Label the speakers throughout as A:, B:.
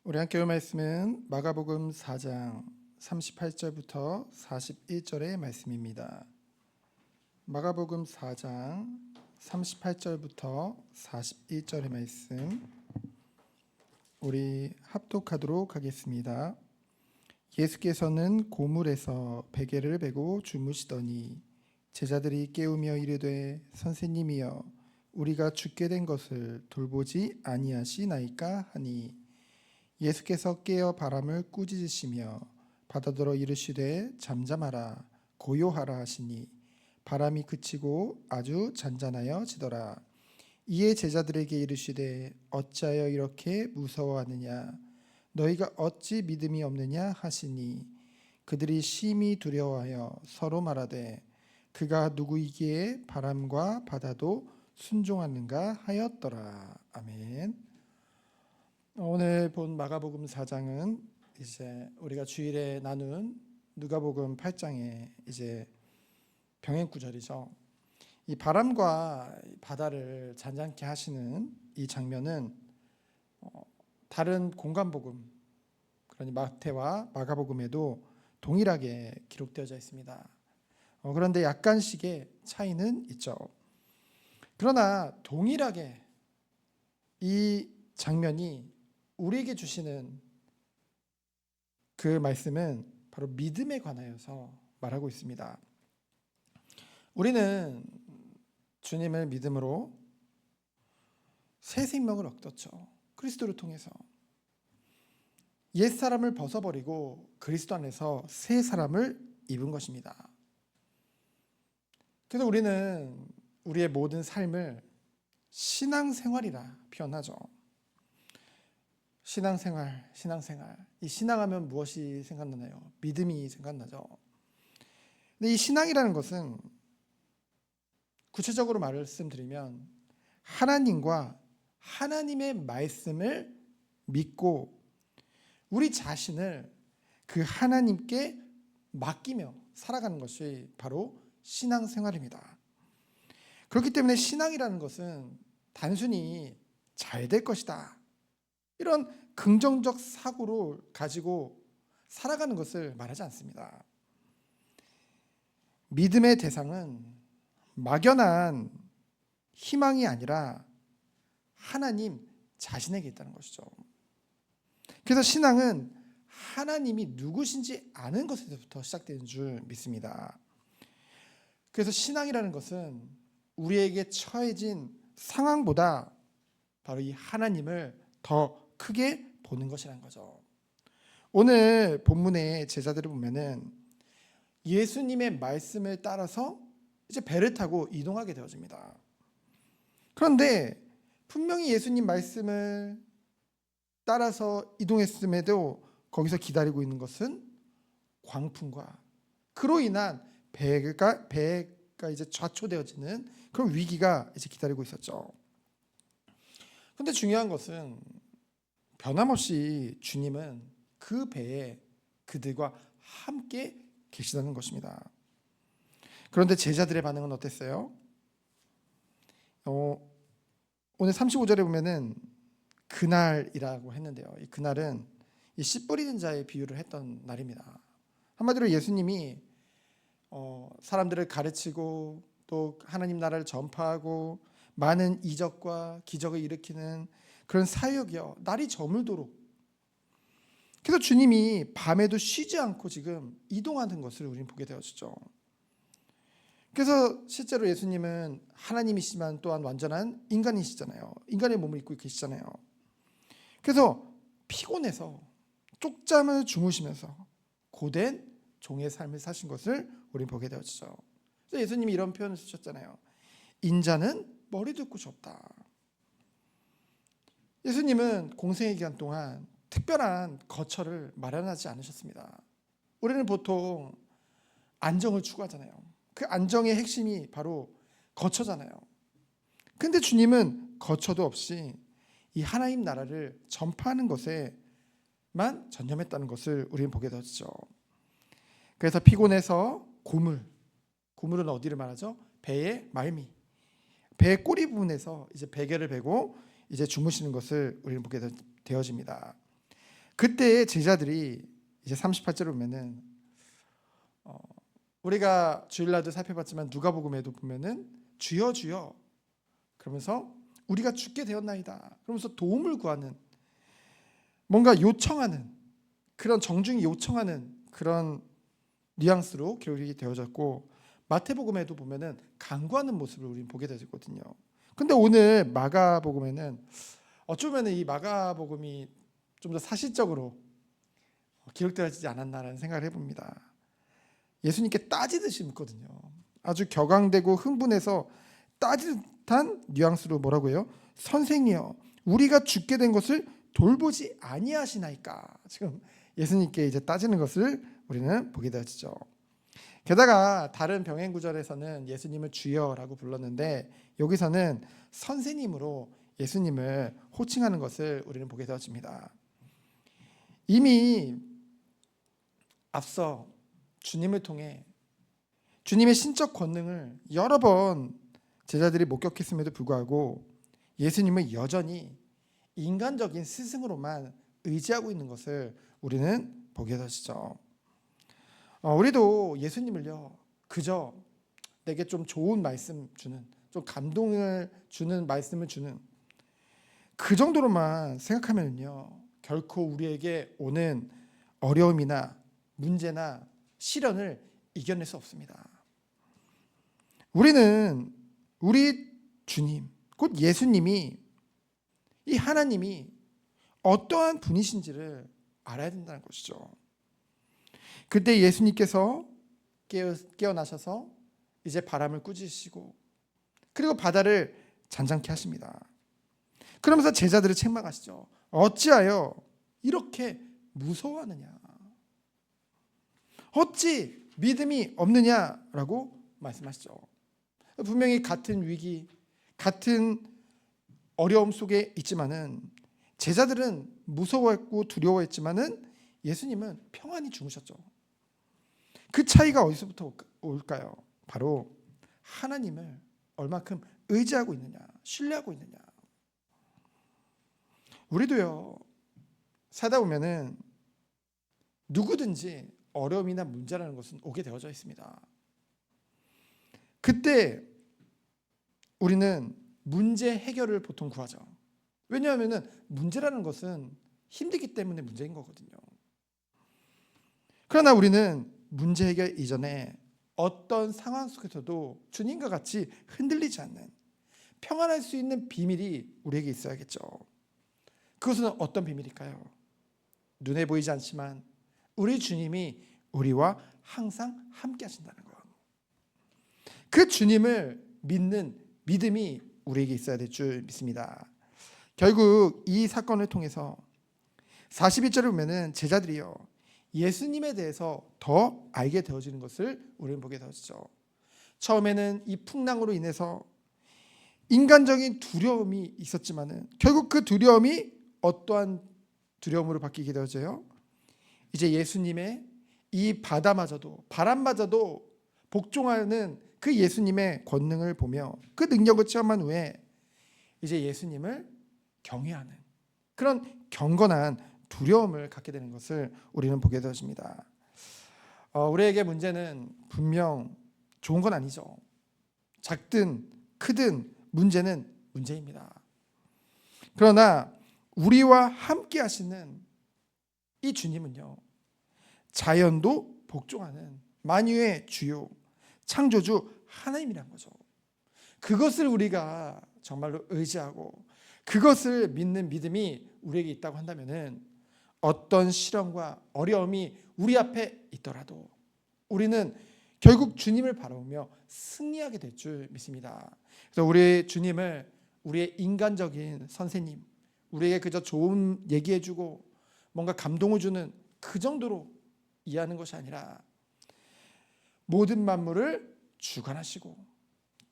A: 우리 함께 볼 말씀은 마가복음 4장 38절부터 41절의 말씀입니다. 마가복음 4장 38절부터 41절의 말씀 우리 합독하도록 하겠습니다. 예수께서는 고물에서 베개를 베고 주무시더니 제자들이 깨우며 이르되 선생님이여 우리가 죽게 된 것을 돌보지 아니하시나이까 하니 예수께서 깨어 바람을 꾸짖으시며 바다더러 이르시되 잠잠하라 고요하라 하시니 바람이 그치고 아주 잔잔하여지더라. 이에 제자들에게 이르시되 어찌하여 이렇게 무서워하느냐 너희가 어찌 믿음이 없느냐 하시니 그들이 심히 두려워하여 서로 말하되 그가 누구이기에 바람과 바다도 순종하는가 하였더라. 아멘. 오늘 본 마가복음 4장은 이제 우리가 주일에 나눈 누가복음 8장의 이제 병행 구절이죠. 이 바람과 바다를 잔잔케 하시는 이 장면은 다른 공관복음, 그러니 마태와 마가복음에도 동일하게 기록되어져 있습니다. 그런데 약간씩의 차이는 있죠. 그러나 동일하게 이 장면이 우리에게 주시는 그 말씀은 바로 믿음에 관하여서 말하고 있습니다. 우리는 주님을 믿음으로 새 생명을 얻었죠. 그리스도를 통해서 옛사람을 벗어버리고 그리스도 안에서 새 사람을 입은 것입니다. 그래서 우리는 우리의 모든 삶을 신앙생활이라 표현하죠. 신앙생활. 이 신앙하면 무엇이 생각나나요? 믿음이 생각나죠. 근데 이 신앙이라는 것은 구체적으로 말씀드리면 하나님과 하나님의 말씀을 믿고 우리 자신을 그 하나님께 맡기며 살아가는 것이 바로 신앙생활입니다. 그렇기 때문에 신앙이라는 것은 단순히 잘 될 것이다, 이런 긍정적 사고를 가지고 살아가는 것을 말하지 않습니다. 믿음의 대상은 막연한 희망이 아니라 하나님 자신에게 있다는 것이죠. 그래서 신앙은 하나님이 누구신지 아는 것에서부터 시작되는 줄 믿습니다. 그래서 신앙이라는 것은 우리에게 처해진 상황보다 바로 이 하나님을 더 크게 보는 것이라는 거죠. 오늘 본문의 제자들을 보면은 예수님의 말씀을 따라서 이제 배를 타고 이동하게 되어집니다. 그런데 분명히 예수님 말씀을 따라서 이동했음에도 거기서 기다리고 있는 것은 광풍과 그로 인한 배가 이제 좌초되어지는 그런 위기가 이제 기다리고 있었죠. 그런데 중요한 것은 변함없이 주님은 그 배에 그들과 함께 계시다는 것입니다. 그런데 제자들의 반응은 어땠어요? 오늘 35절에 보면은 그날이라고 했는데요. 이 그날은 이 씨 뿌리는 자의 비유를 했던 날입니다. 한마디로 예수님이 사람들을 가르치고 또 하나님 나라를 전파하고 많은 이적과 기적을 일으키는 그런 사역이요, 날이 저물도록. 그래서 주님이 밤에도 쉬지 않고 지금 이동하는 것을 우리는 보게 되었죠. 그래서 실제로 예수님은 하나님이시지만 또한 완전한 인간이시잖아요. 인간의 몸을 입고 계시잖아요. 그래서 피곤해서 쪽잠을 주무시면서 고된 종의 삶을 사신 것을 우리는 보게 되었죠. 그래서 예수님이 이런 표현을 쓰셨잖아요. 인자는 머리도 있고 좁다. 예수님은 공생의 기간 동안 특별한 거처를 마련하지 않으셨습니다. 우리는 보통 안정을 추구하잖아요. 그 안정의 핵심이 바로 거처잖아요. 근데 주님은 거처도 없이 이 하나님 나라를 전파하는 것에만 전념했다는 것을 우리는 보게 되었죠. 그래서 피곤해서 고물은 어디를 말하죠? 배의 말미, 배의 꼬리 부분에서 이제 베개를 베고 이제 주무시는 것을 우리는 보게 되어집니다. 그때 제자들이 이제 38절을 보면은 우리가 주일날도 살펴봤지만 누가복음에도 보면은 주여 주여 그러면서 우리가 죽게 되었나이다 그러면서 도움을 구하는, 뭔가 요청하는, 그런 정중히 요청하는 그런 뉘앙스로 기록이 되어졌고, 마태복음에도 보면은 간구하는 모습을 우리는 보게 되거든요. 근데 오늘 마가복음에는 어쩌면 이 마가복음이 좀 더 사실적으로 기록되어지지 않았나라는 생각을 해봅니다. 예수님께 따지듯이 묻거든요. 아주 격앙되고 흥분해서 따뜻한 뉘앙스로 뭐라고 해요? 선생이여, 우리가 죽게 된 것을 돌보지 아니하시나이까. 지금 예수님께 이제 따지는 것을 우리는 보게 되어지죠. 게다가 다른 병행 구절에서는 예수님을 주여라고 불렀는데 여기서는 선생님으로 예수님을 호칭하는 것을 우리는 보게 되어집니다. 이미 앞서 주님을 통해 주님의 신적 권능을 여러 번 제자들이 목격했음에도 불구하고 예수님은 여전히 인간적인 스승으로만 의지하고 있는 것을 우리는 보게 되시죠. 우리도 예수님을요 그저 내게 좀 좋은 말씀 주는, 좀 감동을 주는 말씀을 주는 그 정도로만 생각하면요 결코 우리에게 오는 어려움이나 문제나 시련을 이겨낼 수 없습니다. 우리는 우리 주님, 곧 예수님이, 이 하나님이 어떠한 분이신지를 알아야 된다는 것이죠. 그때 예수님께서 깨어나셔서 이제 바람을 꾸짖으시고 그리고 바다를 잔잔케 하십니다. 그러면서 제자들을 책망하시죠. 어찌하여 이렇게 무서워하느냐, 어찌 믿음이 없느냐라고 말씀하시죠. 분명히 같은 위기, 같은 어려움 속에 있지만은 제자들은 무서워했고 두려워했지만은 예수님은 평안히 주무셨죠. 그 차이가 어디서부터 올까요? 바로 하나님을 얼마큼 의지하고 있느냐, 신뢰하고 있느냐. 우리도요 살다 보면은 누구든지 어려움이나 문제라는 것은 오게 되어져 있습니다. 그때 우리는 문제 해결을 보통 구하죠. 왜냐하면 문제라는 것은 힘들기 때문에 문제인 거거든요. 그러나 우리는 문제 해결 이전에 어떤 상황 속에서도 주님과 같이 흔들리지 않는 평안할 수 있는 비밀이 우리에게 있어야겠죠. 그것은 어떤 비밀일까요? 눈에 보이지 않지만 우리 주님이 우리와 항상 함께 하신다는 것. 그 주님을 믿는 믿음이 우리에게 있어야 될 줄 믿습니다. 결국 이 사건을 통해서 42절에 보면은 제자들이요 예수님에 대해서 더 알게 되어지는 것을 우리는 보게 되어지죠. 처음에는 이 풍랑으로 인해서 인간적인 두려움이 있었지만은 결국 그 두려움이 어떠한 두려움으로 바뀌게 되어져요? 이제 예수님의 이 바다마저도, 바람마저도 복종하는 그 예수님의 권능을 보며 그 능력을 체험한 후에 이제 예수님을 경외하는 그런 경건한 두려움을 갖게 되는 것을 우리는 보게 되어집니다. 우리에게 문제는 분명 좋은 건 아니죠. 작든 크든 문제는 문제입니다. 그러나 우리와 함께 하시는 이 주님은요 자연도 복종하는 만유의 주요 창조주 하나님이란 거죠. 그것을 우리가 정말로 의지하고 그것을 믿는 믿음이 우리에게 있다고 한다면은 어떤 시련과 어려움이 우리 앞에 있더라도 우리는 결국 주님을 바라보며 승리하게 될 줄 믿습니다. 그래서 우리 주님을 우리의 인간적인 선생님, 우리에게 그저 좋은 얘기해주고 뭔가 감동을 주는 그 정도로 이해하는 것이 아니라 모든 만물을 주관하시고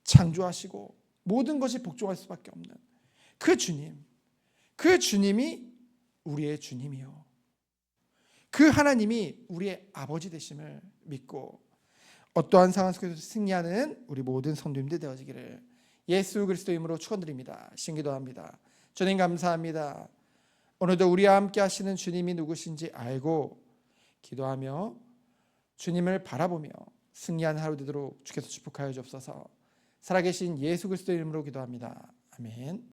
A: 창조하시고 모든 것이 복종할 수밖에 없는 그 주님, 그 주님이 우리의 주님이요 그 하나님이 우리의 아버지 되심을 믿고 어떠한 상황 속에서 승리하는 우리 모든 성도님들 되어지기를 예수 그리스도 이름으로 축원드립니다. 신기도합니다. 주님 감사합니다. 오늘도 우리와 함께 하시는 주님이 누구신지 알고 기도하며 주님을 바라보며 승리한 하루 되도록 주께서 축복하여 주옵소서. 살아계신 예수 그리스도의 이름으로 기도합니다. 아멘.